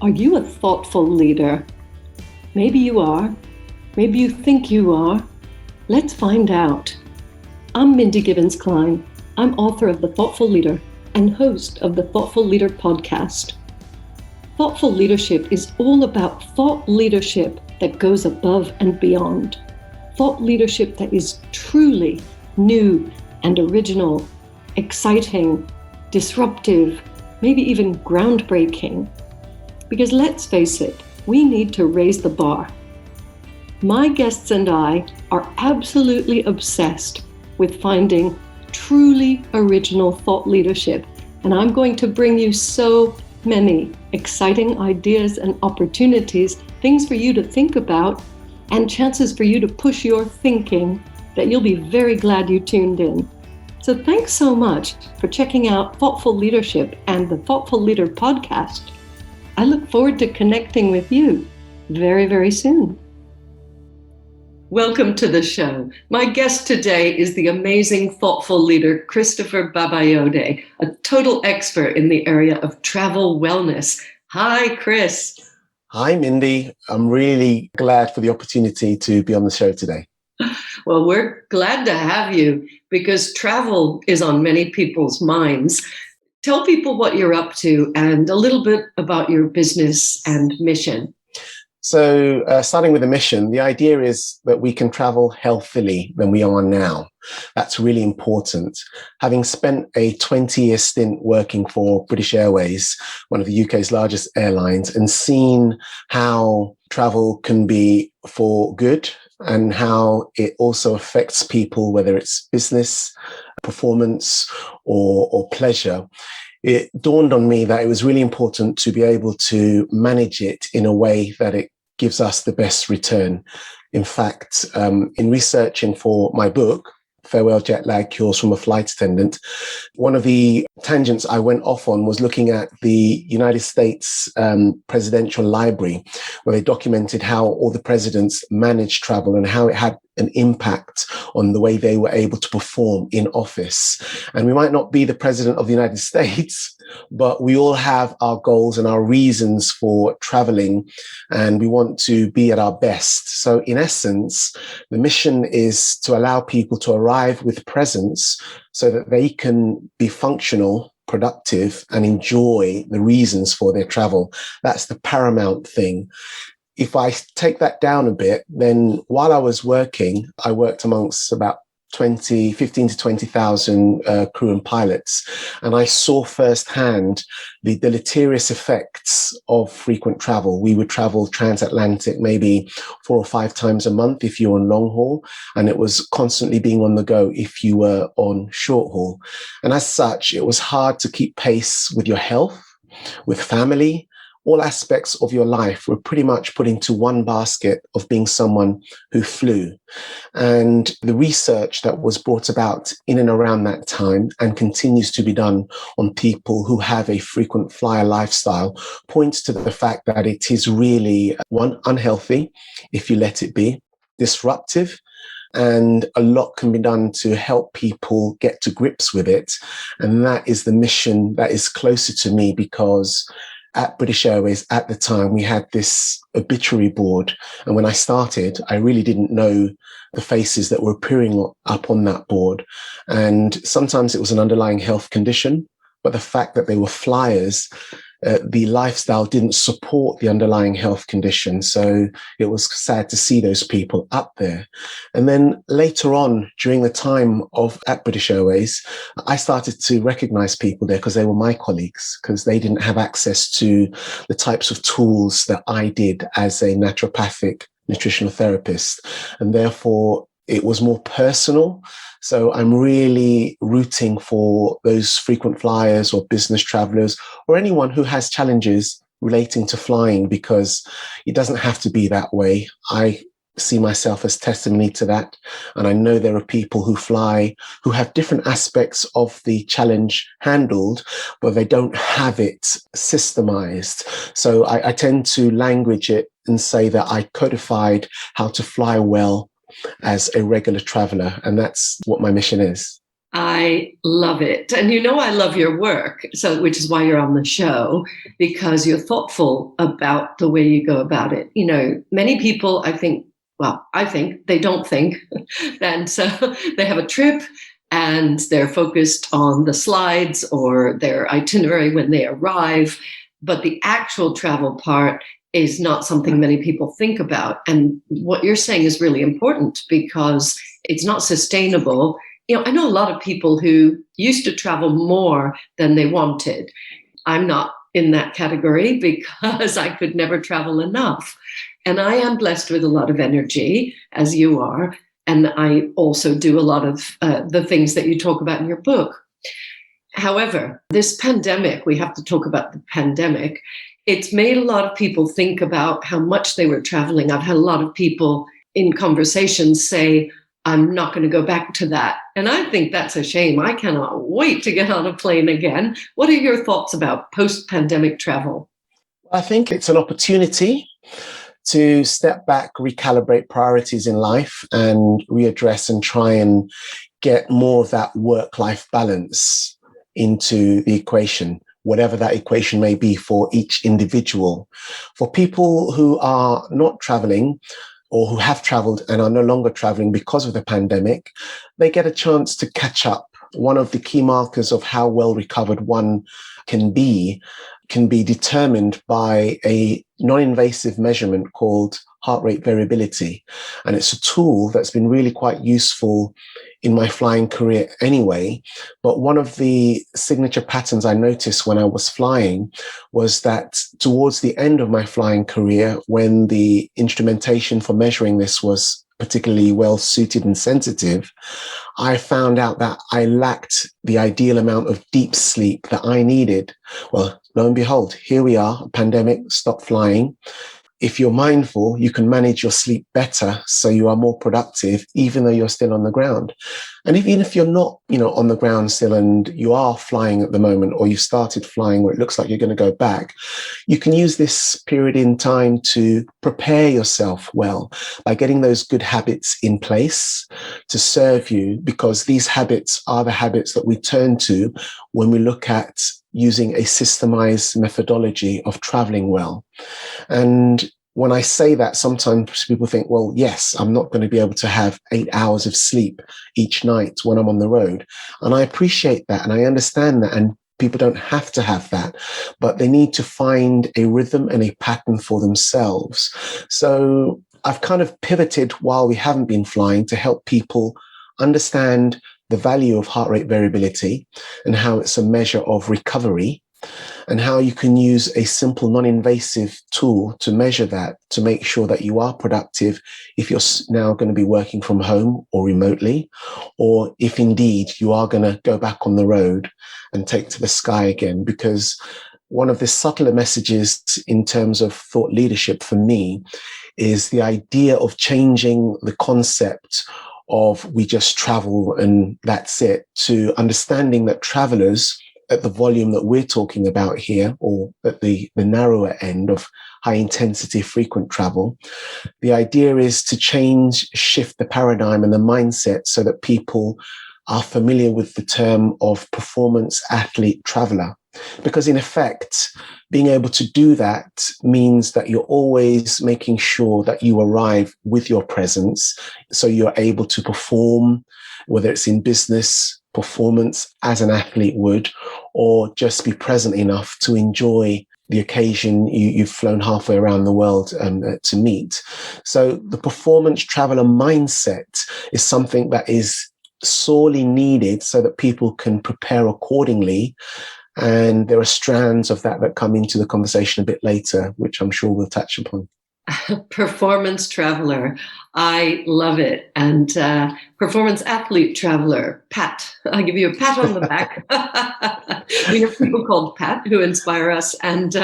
Are you a thoughtful leader? Maybe you are. Maybe you think you are. Let's find out. I'm Mindy Gibbins-Klein. I'm author of The Thoughtful Leader and host of the Thoughtful Leader podcast. Thoughtful leadership is all about thought leadership that goes above and beyond. Thought leadership that is truly new and original, exciting, disruptive, maybe even groundbreaking. Because let's face it, we need to raise the bar. My guests and I are absolutely obsessed with finding truly original thought leadership, and I'm going to bring you so many exciting ideas and opportunities, things for you to think about, and chances for you to push your thinking that you'll be very glad you tuned in. So thanks so much for checking out Thoughtful Leadership and the Thoughtful Leader podcast. I look forward to connecting with you very, very soon. Welcome to the show. My guest today is the amazing thoughtful leader, Christopher Babayode, a total expert in the area of travel wellness. Hi, Chris. Hi, Mindy. I'm really glad for the opportunity to be on the show today. Well, we're glad to have you because travel is on many people's minds. Tell people what you're up to and a little bit about your business and mission. So starting with the mission, the idea is that we can travel healthily than we are now. That's really important. Having spent a 20-year stint working for British Airways, one of the UK's largest airlines, and seen how travel can be for good and how it also affects people, whether it's business, performance, or pleasure, it dawned on me that it was really important to be able to manage it in a way that it gives us the best return. In fact, in researching for my book, Farewell Jetlag-Cures from a Flight Attendant, one of the tangents I went off on was looking at the United States Presidential Library, where they documented how all the presidents managed travel and how it had an impact on the way they were able to perform in office. And we might not be the president of the United States, but we all have our goals and our reasons for traveling, and we want to be at our best. So in essence, the mission is to allow people to arrive with presence so that they can be functional, productive, and enjoy the reasons for their travel. That's the paramount thing. If I take that down a bit, then while I was working, I worked amongst about 15 to 20,000 crew and pilots. And I saw firsthand the deleterious effects of frequent travel. We would travel transatlantic maybe 4 or 5 times a month if you were on long haul, and it was constantly being on the go if you were on short haul. And as such, it was hard to keep pace with your health, with family. All aspects of your life were pretty much put into one basket of being someone who flew. And the research that was brought about in and around that time and continues to be done on people who have a frequent flyer lifestyle points to the fact that it is really, one, unhealthy if you let it be, disruptive, and a lot can be done to help people get to grips with it. And that is the mission that is closer to me, because at British Airways at the time, we had this obituary board. And when I started, I really didn't know the faces that were appearing up on that board. And sometimes it was an underlying health condition, but the fact that they were flyers, the lifestyle didn't support the underlying health condition. So it was sad to see those people up there. And then later on, during the time at British Airways, I started to recognize people there because they were my colleagues, because they didn't have access to the types of tools that I did as a naturopathic nutritional therapist. And therefore, it was more personal. So I'm really rooting for those frequent flyers or business travelers or anyone who has challenges relating to flying, because it doesn't have to be that way. I see myself as testimony to that. And I know there are people who fly who have different aspects of the challenge handled, but they don't have it systemized. So I tend to language it and say that I codified how to fly well as a regular traveler. And that's what my mission is. I love it. And I love your work, so which is why you're on the show, because you're thoughtful about the way you go about it. Many people, I think they don't think. And so they have a trip and they're focused on the slides or their itinerary when they arrive. But the actual travel part is not something many people think about. And what you're saying is really important because it's not sustainable. I know a lot of people who used to travel more than they wanted. I'm not in that category because I could never travel enough. And I am blessed with a lot of energy, as you are. And I also do a lot of the things that you talk about in your book. However, this pandemic, we have to talk about the pandemic. It's made a lot of people think about how much they were traveling. I've had a lot of people in conversations say, I'm not going to go back to that. And I think that's a shame. I cannot wait to get on a plane again. What are your thoughts about post-pandemic travel? I think it's an opportunity to step back, recalibrate priorities in life and readdress and try and get more of that work-life balance into the equation, whatever that equation may be for each individual. For people who are not traveling, or who have traveled and are no longer traveling because of the pandemic, they get a chance to catch up. One of the key markers of how well recovered one can be determined by a non-invasive measurement called heart rate variability. And it's a tool that's been really quite useful in my flying career anyway. But one of the signature patterns I noticed when I was flying was that towards the end of my flying career, when the instrumentation for measuring this was particularly well suited and sensitive, I found out that I lacked the ideal amount of deep sleep that I needed. Well, lo and behold, here we are, a pandemic, stop flying. If you're mindful, you can manage your sleep better, so you are more productive, even though you're still on the ground. And even if you're not, on the ground still and you are flying at the moment, or you started flying where it looks like you're going to go back, you can use this period in time to prepare yourself well by getting those good habits in place to serve you, because these habits are the habits that we turn to when we look at using a systemized methodology of traveling well. And when I say that, sometimes people think, well, yes, I'm not going to be able to have 8 hours of sleep each night when I'm on the road. And I appreciate that and I understand that. And people don't have to have that, but they need to find a rhythm and a pattern for themselves. So I've kind of pivoted while we haven't been flying to help people understand the value of heart rate variability and how it's a measure of recovery, and how you can use a simple non-invasive tool to measure that, to make sure that you are productive if you're now going to be working from home or remotely, or if indeed you are going to go back on the road and take to the sky again. Because one of the subtler messages in terms of thought leadership for me is the idea of changing the concept of we just travel and that's it, to understanding that travelers at the volume that we're talking about here, or at the narrower end of high intensity frequent travel, the idea is to shift the paradigm and the mindset so that people are familiar with the term of performance athlete traveler. Because in effect, being able to do that means that you're always making sure that you arrive with your presence, so you're able to perform, whether it's in business, performance as an athlete would, or just be present enough to enjoy the occasion you've flown halfway around the world to meet. So the performance traveler mindset is something that is sorely needed so that people can prepare accordingly. And there are strands of that come into the conversation a bit later, which I'm sure we'll touch upon. Performance traveler. I love it. And performance athlete traveler, Pat. I'll give you a pat on the back. We have people called Pat who inspire us. And,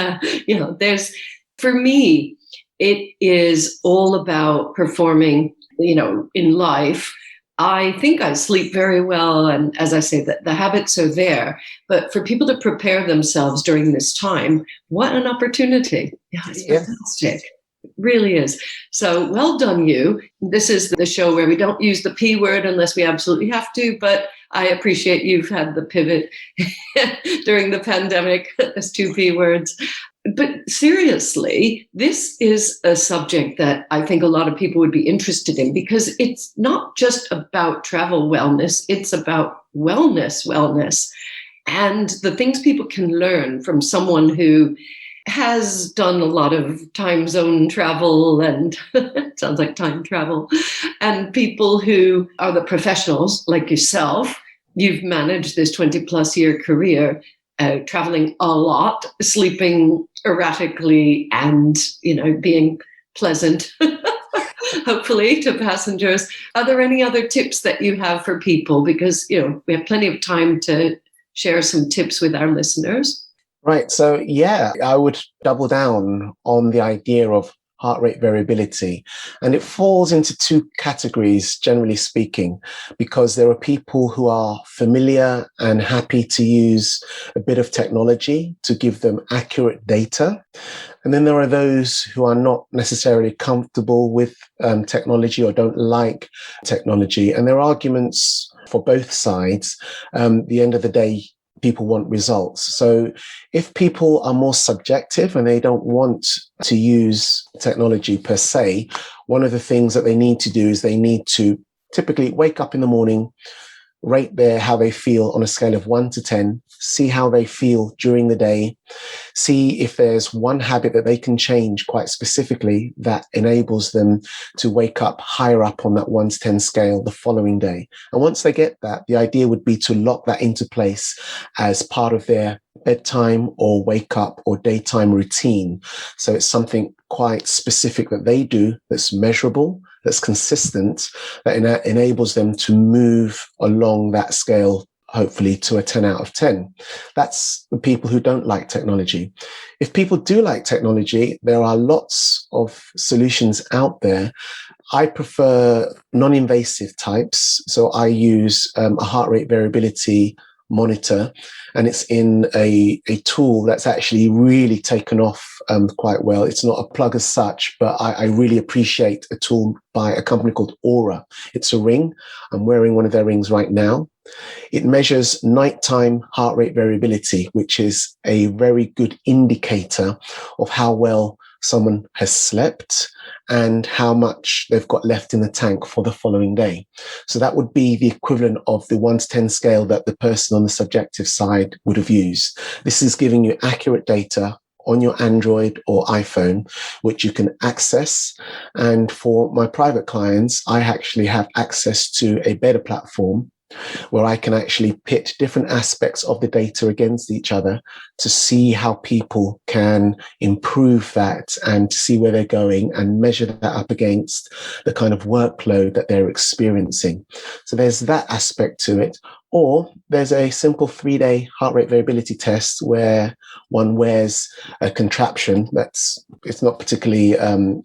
for me, it is all about performing, in life. I think I sleep very well. And as I say, that the habits are there. But for people to prepare themselves during this time, what an opportunity. Yeah, it's fantastic. It really is. So well done, you. This is the show where we don't use the P word unless we absolutely have to, but I appreciate you've had the pivot during the pandemic as two P words. But seriously, this is a subject that I think a lot of people would be interested in, because it's not just about travel wellness, it's about wellness, and the things people can learn from someone who has done a lot of time zone travel, and sounds like time travel, and people who are the professionals like yourself. You've managed this 20 plus year career, traveling a lot, sleeping erratically, and, being pleasant, hopefully, to passengers. Are there any other tips that you have for people? Because, we have plenty of time to share some tips with our listeners. Right. So, yeah, I would double down on the idea of heart rate variability. And it falls into two categories, generally speaking, because there are people who are familiar and happy to use a bit of technology to give them accurate data. And then there are those who are not necessarily comfortable with technology or don't like technology. And there are arguments for both sides. At the end of the day, people want results. So if people are more subjective and they don't want to use technology per se, one of the things that they need to do is they need to typically wake up in the morning, rate how they feel on a scale of 1 to 10, see how they feel during the day, see if there's one habit that they can change quite specifically that enables them to wake up higher up on that 1 to 10 scale the following day. And once they get that, the idea would be to lock that into place as part of their bedtime or wake up or daytime routine. So it's something quite specific that they do that's measurable, that's consistent, that enables them to move along that scale, hopefully to a 10 out of 10. That's the people who don't like technology. If people do like technology, there are lots of solutions out there. I prefer non-invasive types. So I use a heart rate variability monitor, and it's in a tool that's actually really taken off quite well. It's not a plug as such, but I really appreciate a tool by a company called Aura. It's a ring. I'm wearing one of their rings right now. It measures nighttime heart rate variability, which is a very good indicator of how well someone has slept and how much they've got left in the tank for the following day. So that would be the equivalent of the 1 to 10 scale that the person on the subjective side would have used. This is giving you accurate data on your Android or iPhone, which you can access. And for my private clients, I actually have access to a better platform where I can actually pit different aspects of the data against each other to see how people can improve that and to see where they're going and measure that up against the kind of workload that they're experiencing. So there's that aspect to it. Or there's a simple 3-day heart rate variability test where one wears a contraption it's not particularly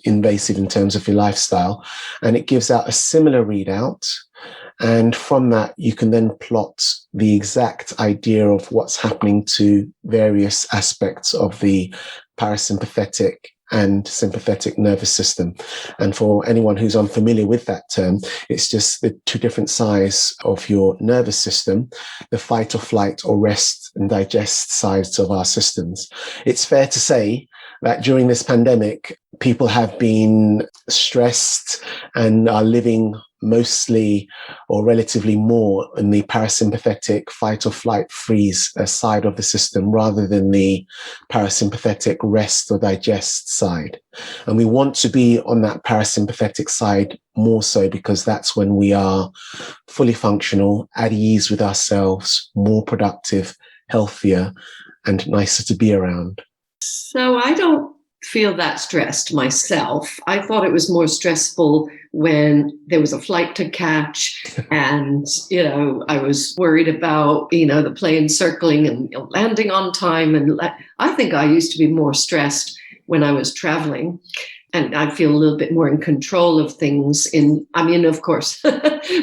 invasive in terms of your lifestyle, and it gives out a similar readout. And from that, you can then plot the exact idea of what's happening to various aspects of the parasympathetic and sympathetic nervous system. And for anyone who's unfamiliar with that term, it's just the two different sides of your nervous system, the fight or flight or rest and digest sides of our systems. It's fair to say that during this pandemic, people have been stressed and are living mostly or relatively more in the parasympathetic fight or flight freeze side of the system rather than the parasympathetic rest or digest side. And we want to be on that parasympathetic side more so because that's when we are fully functional, at ease with ourselves, more productive, healthier, and nicer to be around. So I don't feel that stressed myself. I thought it was more stressful when there was a flight to catch and, I was worried about, the plane circling and landing on time. And I think I used to be more stressed when I was traveling. And I feel a little bit more in control of things. Of course,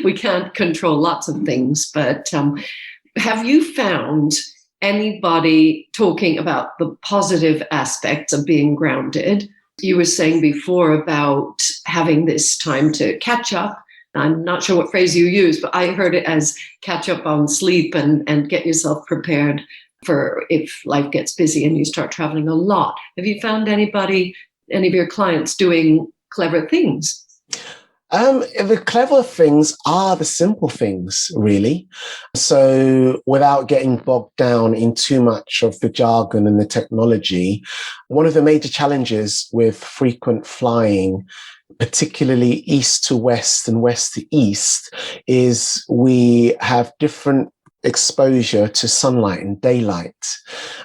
we can't control lots of things, but have you found anybody talking about the positive aspects of being grounded? You were saying before about having this time to catch up, I'm not sure what phrase you use, but I heard it as catch up on sleep and get yourself prepared for if life gets busy and you start traveling a lot. Have you found any of your clients doing clever things? The clever things are the simple things, really. So without getting bogged down in too much of the jargon and the technology, one of the major challenges with frequent flying, particularly east to west and west to east, is we have different exposure to sunlight and daylight.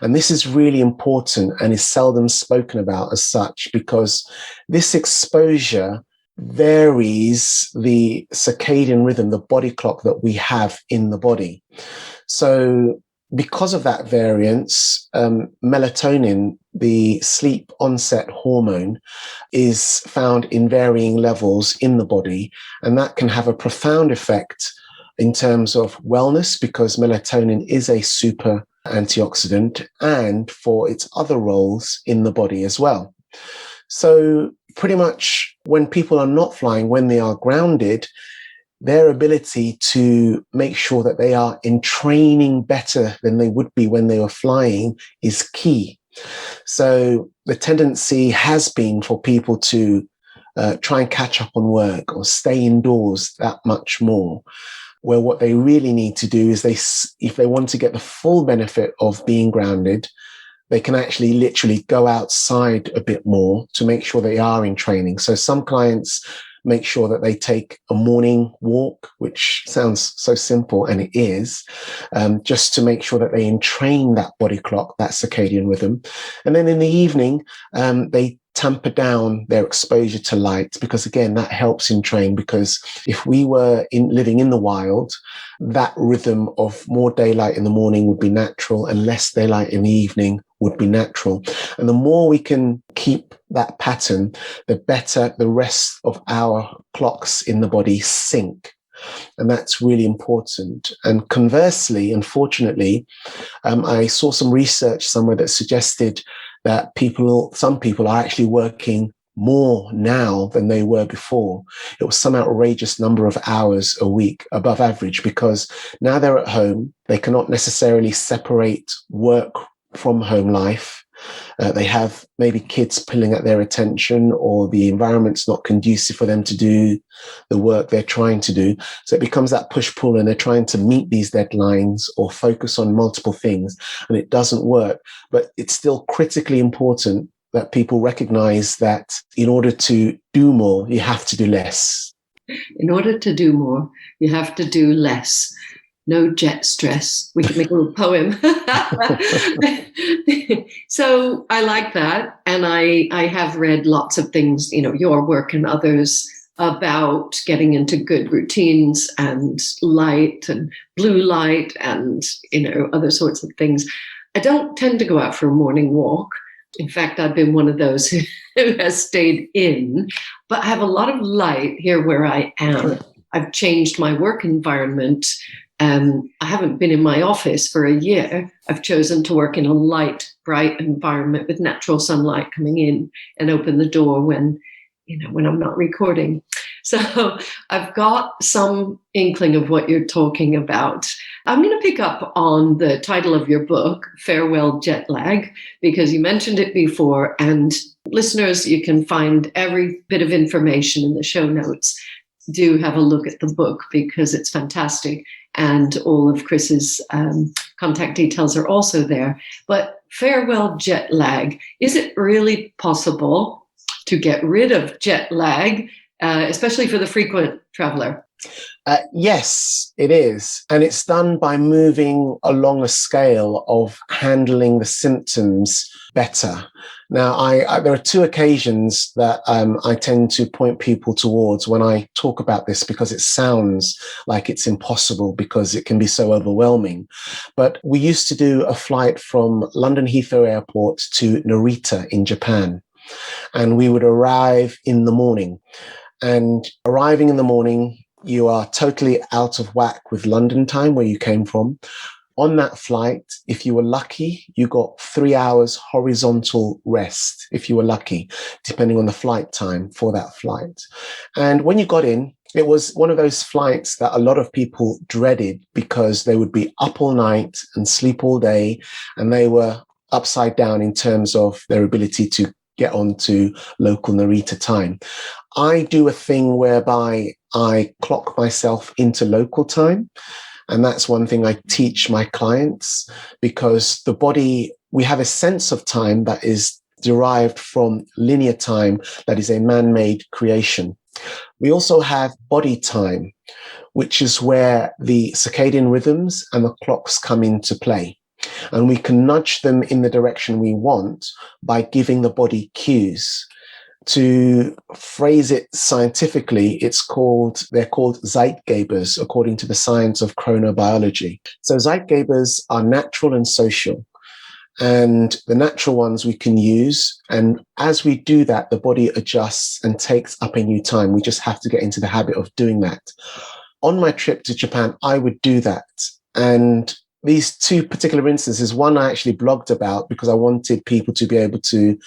And this is really important and is seldom spoken about as such, because this exposure varies the circadian rhythm, the body clock that we have in the body. So because of that variance, melatonin, the sleep onset hormone, is found in varying levels in the body. And that can have a profound effect in terms of wellness, because melatonin is a super antioxidant, and for its other roles in the body as well. So pretty much when people are not flying, when they are grounded, their ability to make sure that they are in training better than they would be when they were flying is key. So the tendency has been for people to try and catch up on work or stay indoors that much more, where what they really need to do is if they want to get the full benefit of being grounded, they can actually literally go outside a bit more to make sure they are in training. So some clients make sure that they take a morning walk, which sounds so simple, and it is, just to make sure that they entrain that body clock, that circadian rhythm. And then in the evening, they tamper down their exposure to light, because again, that helps in train, because if we were living in the wild, that rhythm of more daylight in the morning would be natural and less daylight in the evening would be natural. And the more we can keep that pattern, the better the rest of our clocks in the body sync. And that's really important. And conversely, unfortunately, I saw some research somewhere that suggested that some people are actually working more now than they were before. It was some outrageous number of hours a week above average, because now they're at home. They cannot necessarily separate work from home life. They have maybe kids pulling at their attention, or the environment's not conducive for them to do the work they're trying to do. So it becomes that push-pull, and they're trying to meet these deadlines or focus on multiple things, and it doesn't work. But it's still critically important that people recognize that in order to do more, you have to do less. In order to do more, you have to do less. No jet stress. We could make a little poem. So I like that. And I have read lots of things, your work and others, about getting into good routines and light and blue light and, other sorts of things. I don't tend to go out for a morning walk. In fact, I've been one of those who has stayed in, but I have a lot of light here where I am. I've changed my work environment. I haven't been in my office for a year. I've chosen to work in a light, bright environment with natural sunlight coming in, and open the door when I'm not recording. So I've got some inkling of what you're talking about. I'm going to pick up on the title of your book, Farewell Jet Lag, because you mentioned it before. And listeners, you can find every bit of information in the show notes. Do have a look at the book, because it's fantastic. And all of Chris's contact details are also there. But farewell jet lag. Is it really possible to get rid of jet lag, especially for the frequent traveler? Yes, it is. And it's done by moving along a scale of handling the symptoms better. Now, there are two occasions that I tend to point people towards when I talk about this, because it sounds like it's impossible because it can be so overwhelming. But we used to do a flight from London Heathrow Airport to Narita in Japan, and we would arrive in the morning. And arriving in the morning, you are totally out of whack with London time, where you came from. On that flight, if you were lucky, you got 3 hours horizontal rest, if you were lucky, depending on the flight time for that flight. And when you got in, It was one of those flights that a lot of people dreaded because they would be up all night and sleep all day, and they were upside down in terms of their ability to get onto local Narita time. I do a thing whereby I clock myself into local time. And that's one thing I teach my clients, because the body, we have a sense of time that is derived from linear time, that is a man-made creation. We also have body time, which is where the circadian rhythms and the clocks come into play. And we can nudge them in the direction we want by giving the body cues. To phrase it scientifically, they're called Zeitgebers, according to the science of chronobiology. So Zeitgebers are natural and social. And the natural ones we can use. And as we do that, the body adjusts and takes up a new time. We just have to get into the habit of doing that. On my trip to Japan, I would do that. And these two particular instances, one I actually blogged about because I wanted people to be able to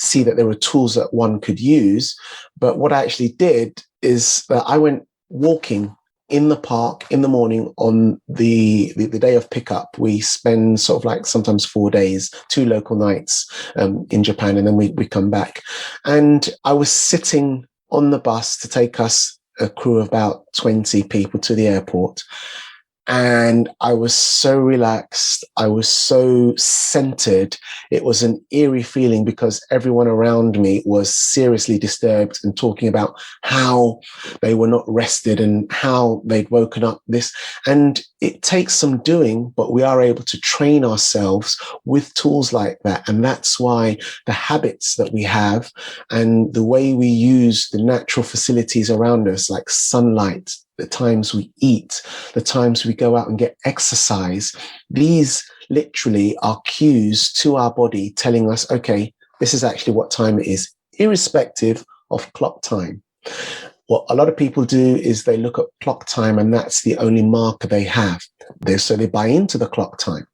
see that there were tools that one could use. But what I actually did is that I went walking in the park in the morning on the day of pickup. We spend sort of like sometimes 4 days, 2 local nights in Japan, and then we come back. And I was sitting on the bus to take us, a crew of about 20 people, to the airport. And I was so relaxed. I was so centered. It was an eerie feeling because everyone around me was seriously disturbed and talking about how they were not rested and how they'd woken up this. And it takes some doing, but we are able to train ourselves with tools like that. And that's why the habits that we have and the way we use the natural facilities around us, like sunlight, the times we eat, the times we go out and get exercise, these literally are cues to our body telling us, okay, this is actually what time it is, irrespective of clock time. What a lot of people do is they look at clock time and that's the only marker they have. So they buy into the clock time.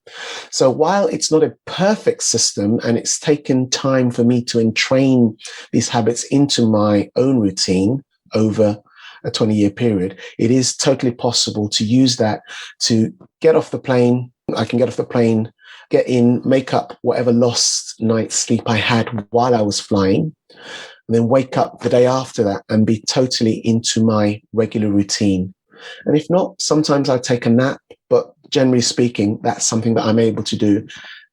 So while it's not a perfect system and it's taken time for me to entrain these habits into my own routine over a 20-year period, it is totally possible to use that to get off the plane. I can get off the plane, get in, make up whatever lost night's sleep I had while I was flying, and then wake up the day after that and be totally into my regular routine. And if not, sometimes I take a nap, but generally speaking, that's something that I'm able to do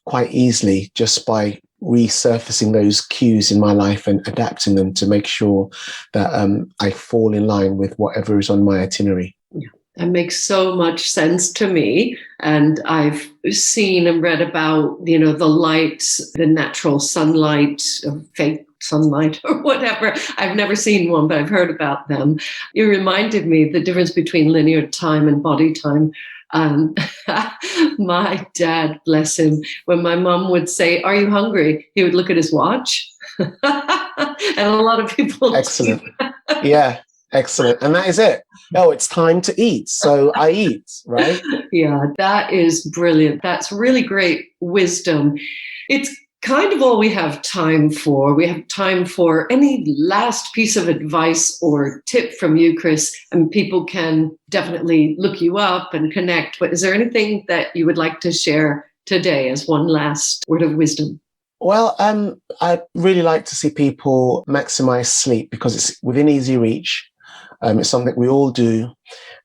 quite easily just by resurfacing those cues in my life and adapting them to make sure that I fall in line with whatever is on my itinerary. Yeah, that makes so much sense to me. And I've seen and read about, the light, the natural sunlight, fake sunlight or whatever. I've never seen one, but I've heard about them. You reminded me the difference between linear time and body time. My dad, bless him, when my mom would say, "Are you hungry?" he would look at his watch. And a lot of people. Excellent. Yeah, excellent. And that is it. Oh, it's time to eat. So I eat, right? Yeah, that is brilliant. That's really great wisdom. It's kind of all we have time for. We have time for any last piece of advice or tip from you, Chris, and people can definitely look you up and connect. But is there anything that you would like to share today as one last word of wisdom? Well, I really like to see people maximize sleep because it's within easy reach. It's something we all do,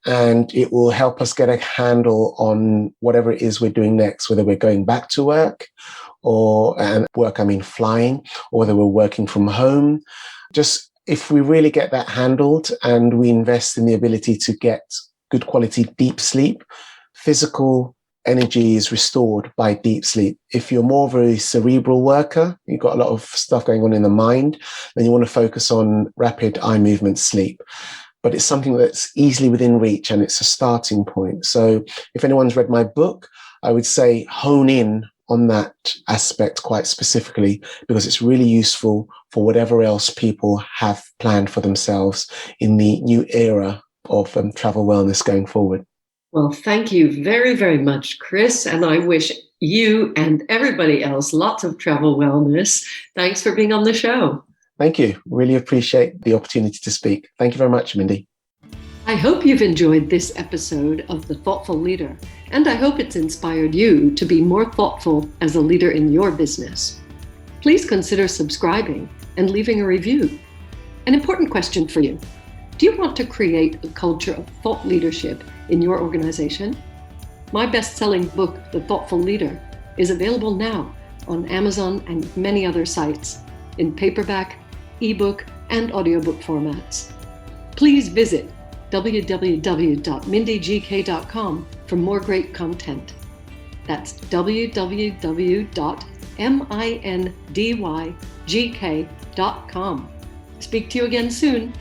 and it will help us get a handle on whatever it is we're doing next, whether we're going back to work flying, or whether we're working from home. Just if we really get that handled and we invest in the ability to get good quality deep sleep, physical energy is restored by deep sleep. If you're more of a cerebral worker, you've got a lot of stuff going on in the mind, then you want to focus on rapid eye movement sleep. But it's something that's easily within reach and it's a starting point. So if anyone's read my book, I would say hone in on that aspect quite specifically because it's really useful for whatever else people have planned for themselves in the new era of travel wellness going forward. Well, thank you very, very much, Chris. And I wish you and everybody else lots of travel wellness. Thanks for being on the show. Thank you. Really appreciate the opportunity to speak. Thank you very much, Mindy. I hope you've enjoyed this episode of The Thoughtful Leader, and I hope it's inspired you to be more thoughtful as a leader in your business. Please consider subscribing and leaving a review. An important question for you. Do you want to create a culture of thought leadership in your organization? My best-selling book, The Thoughtful Leader, is available now on Amazon and many other sites in paperback, ebook, and audiobook formats. Please visit www.mindygk.com for more great content. That's www.mindygk.com. Speak to you again soon.